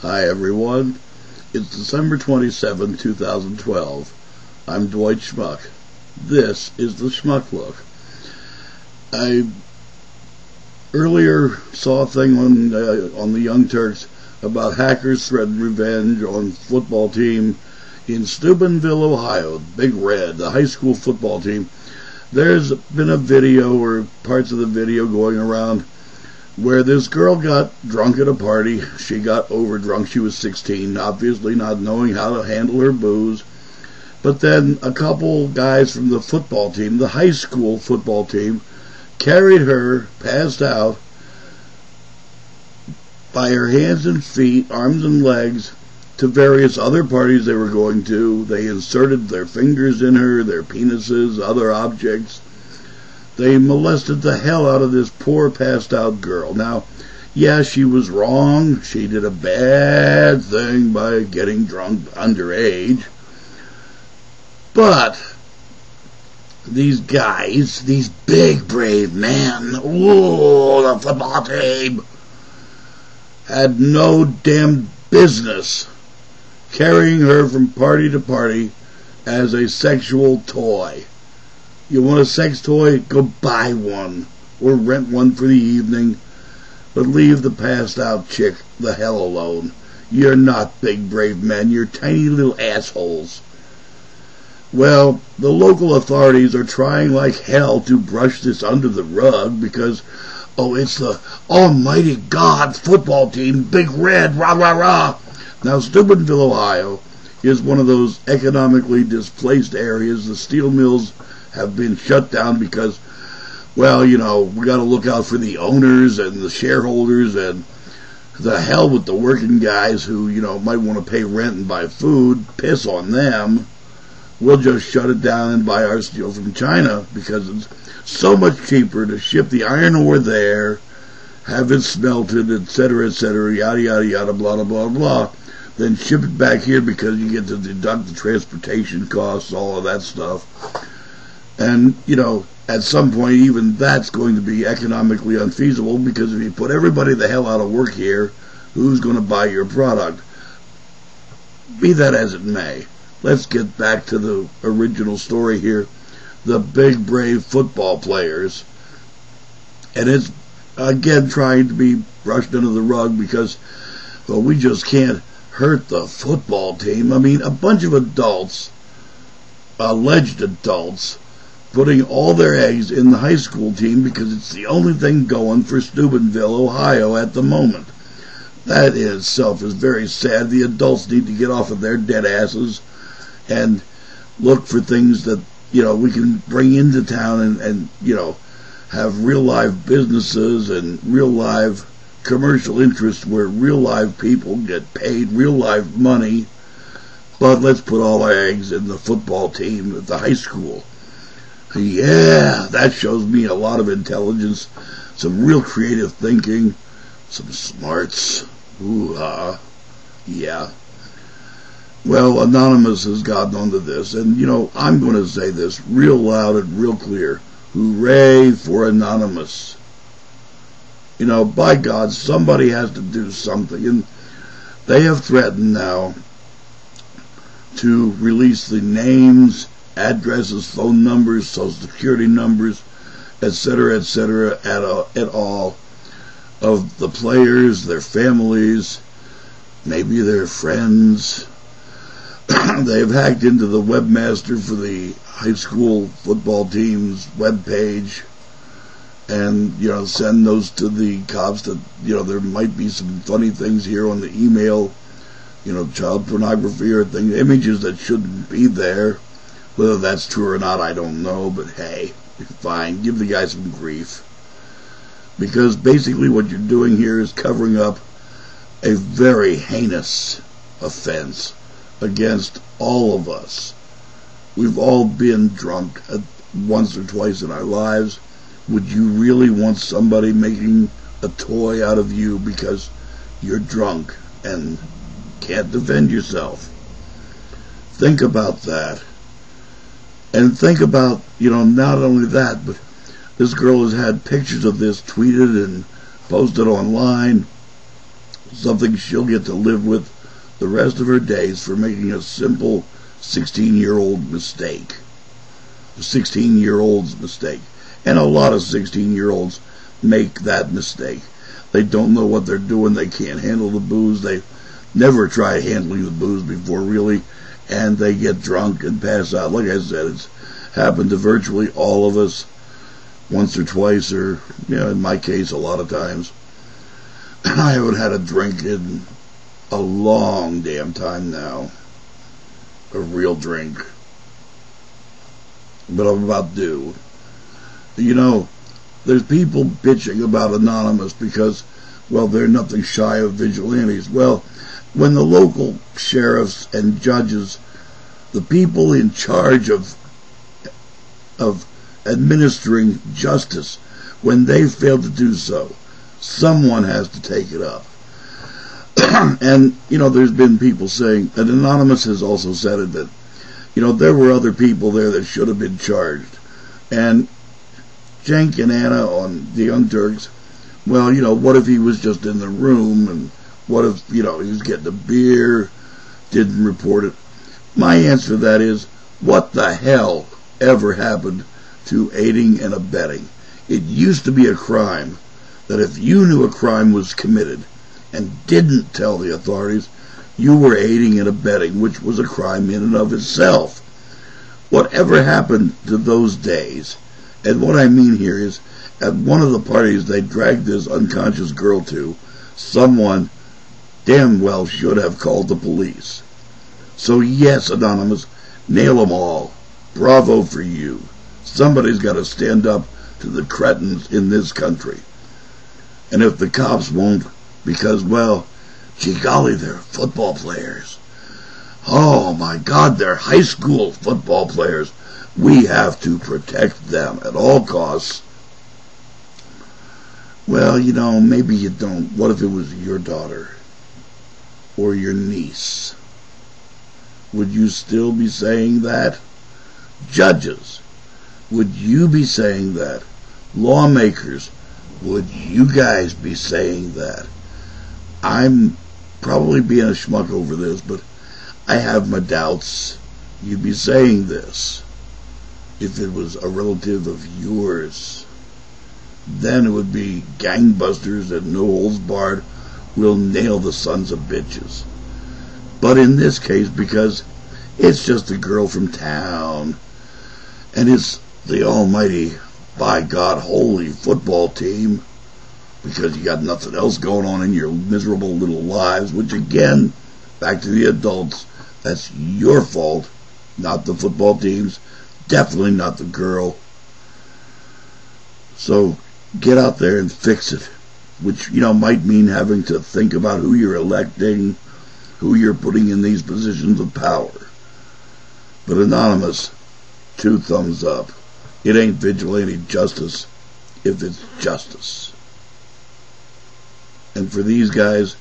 Hi everyone, it's December 27, 2012. I'm Dwight Schmuck. This is the Schmuck Look. I earlier saw a thing on the Young Turks about hackers threatening revenge on football team in Steubenville, Ohio, Big Red, the high school football team. There's been a video or parts of the video going around where this girl got drunk at a party. She got overdrunk. She was 16, obviously not knowing how to handle her booze. But then a couple guys from the football team, the high school football team, carried her, passed out, by her hands and feet, arms and legs, to various other parties they were going to. They inserted their fingers in her, their penises, other objects. They molested the hell out of this poor passed out girl. Now, yeah, she was wrong. She did a bad thing by getting drunk underage. But these guys, these big brave men, ooh, the football team, had no damn business carrying her from party to party as a sexual toy. You want a sex toy? Go buy one or rent one for the evening, but leave the passed out chick the hell alone. You're not big brave men, you're tiny little assholes. Well, the local authorities are trying like hell to brush this under the rug because, oh, it's the almighty God football team, Big Red, rah rah rah. Now, Steubenville, Ohio is one of those economically displaced areas. The steel mills have been shut down because, well, you know, we got to look out for the owners and the shareholders, and the hell with the working guys who, you know, might want to pay rent and buy food. Piss on them. We'll just shut it down and buy our steel from China because it's so much cheaper to ship the iron ore there, have it smelted, etc., yada yada yada, blah blah blah blah, then ship it back here because you get to deduct the transportation costs, all of that stuff. And, you know, at some point, even that's going to be economically unfeasible because if you put everybody the hell out of work here, who's going to buy your product? Be that as it may, let's get back to the original story here. The big, brave football players. And it's, again, trying to be brushed under the rug because, well, we just can't hurt the football team. I mean, a bunch of adults, alleged adults, putting all their eggs in the high school team because it's the only thing going for Steubenville, Ohio at the moment. That in itself is very sad. The adults need to get off of their dead asses and look for things that, you know, we can bring into town and you know, have real live businesses and real live commercial interests where real live people get paid real live money. But let's put all our eggs in the football team at the high school. Yeah, that shows me a lot of intelligence, some real creative thinking, some smarts. Ooh-ah. Yeah. Well, Anonymous has gotten onto this, and, you know, I'm going to say this real loud and real clear. Hooray for Anonymous. You know, by God, somebody has to do something, and they have threatened now to release the names, addresses, phone numbers, social security numbers, etc., at all of the players, their families, maybe their friends. They've hacked into the webmaster for the high school football team's webpage and, you know, send those to the cops that, you know, there might be some funny things here on the email, you know, child pornography or things, images that shouldn't be there. Whether that's true or not, I don't know, but hey, fine, give the guy some grief. Because basically what you're doing here is covering up a very heinous offense against all of us. We've all been drunk once or twice in our lives. Would you really want somebody making a toy out of you because you're drunk and can't defend yourself? Think about that. And think about, you know, not only that, but this girl has had pictures of this tweeted and posted online. something she'll get to live with the rest of her days for making a simple 16-year-old mistake. A 16-year-old's mistake. And a lot of 16-year-olds make that mistake. They don't know what they're doing. They can't handle the booze. They've never tried handling the booze before, really. And they get drunk and pass out. Like I said, it's happened to virtually all of us once or twice, or, in my case, a lot of times. I haven't had a drink in a long damn time now. A real drink. But I'm about due. There's people bitching about Anonymous because, well, they're nothing shy of vigilantes. Well, when the local sheriffs and judges, the people in charge of administering justice, when they fail to do so, someone has to take it up. And, there's been people saying, and Anonymous has also said it, that, there were other people there that should have been charged. And Cenk and Anna on the Young Turks, well, what if he was just in the room, and what if, he was getting a beer, didn't report it? My answer to that is, what the hell ever happened to aiding and abetting? It used to be a crime that if you knew a crime was committed and didn't tell the authorities, you were aiding and abetting, which was a crime in and of itself. Whatever happened to those days? And what I mean here is, at one of the parties they dragged this unconscious girl to, someone damn well should have called the police. So yes, Anonymous, nail them all. Bravo for you. Somebody's got to stand up to the cretins in this country. And if the cops won't, because, well, gee golly, they're football players. Oh my God, they're high school football players. We have to protect them at all costs. Well, maybe you don't. What if it was your daughter or your niece? Would you still be saying that? Judges, would you be saying that? Lawmakers, would you guys be saying that? I'm probably being a schmuck over this, but I have my doubts you'd be saying this. If it was a relative of yours, then it would be gangbusters and no holds barred. We'll nail the sons of bitches. But in this case, because it's just a girl from town, and it's the almighty, by God, holy football team, because you got nothing else going on in your miserable little lives, which again, back to the adults, that's your fault, not the football team's, definitely not the girl. So get out there and fix it, which, might mean having to think about who you're electing, who you're putting in these positions of power. But Anonymous, 2 thumbs up. It ain't vigilante justice if it's justice. And for these guys,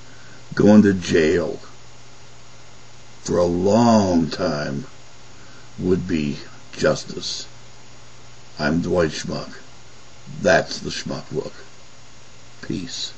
going to jail for a long time would be justice. I'm Dwight Schmuck. That's the Schmuck Look. Peace.